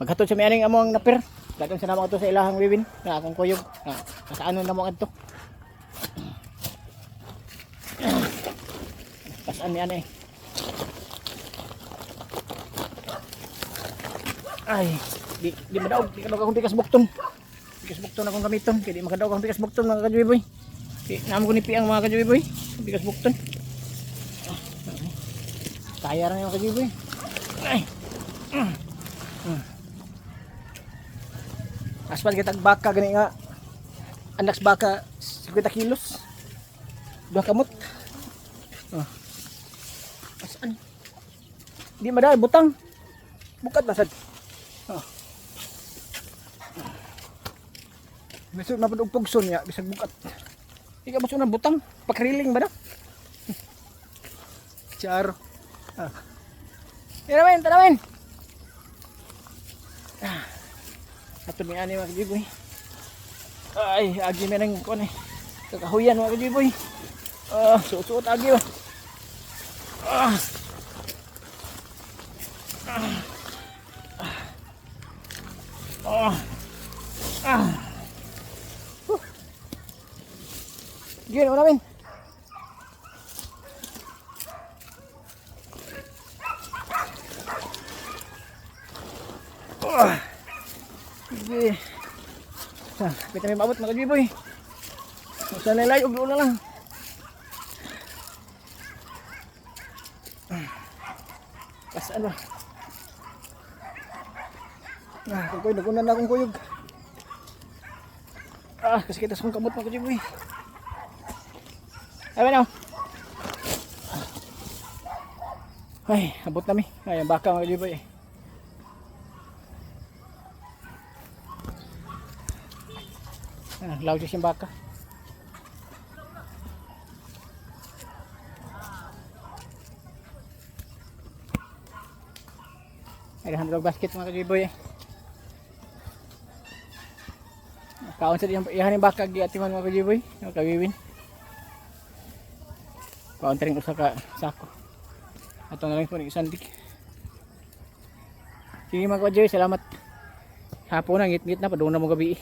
Maghatod sa mianing among napir. Dagan sa namo ato sa ilahang wiwin na akong kuyog. Kasaanon namo adto. Pasan mi ani. Ay, di madaog, di kadog akong tikas bukton. Tikas bukton akong gamiton, kaya di makadaog akong tikas bukton mga kajuiboy. Namo ko ni piang mga kajuiboy, tikas bukton. Kaya ra yung kajuiboy. Ay. Aspan kita baka gani nga. Anak sa baka 50 kilos. Dua kamot. Asaan? Di madal butang. Bukat na sad. Bisag mapadug pugson ya, bisag bukat. Ika ba na butang? Pakriling ba na? Charo. Tiramin, tiramin. Ato mi ani mga kajiboy. Ay, agi mi nang kon eh. Kakahuyan mga kajiboy. Suot-suot agi oh. Gini mo namin. Sige. Kita may mabot mga kajiboy. Sa nilay, uglo na lang. Kasaan ba? Kung nagunan na akong kuyog. Kasi kita sa kong kamot mga kajiboy. Ay, ano? Ay, abot kami. Ay, ang baka mga kajiboy eh. Law siya siyang baka. Ay, handog basket mga kajiboy eh. Kaon sa diyang ihan yung baka giatiman mga kajiboy. Mga kawiwin. Kaon taring usa ka sako. Ato na lang po ng isandik. Sige mga kajiboy, salamat. Hapon na, ngit-ngit na, padung na mo gabi eh.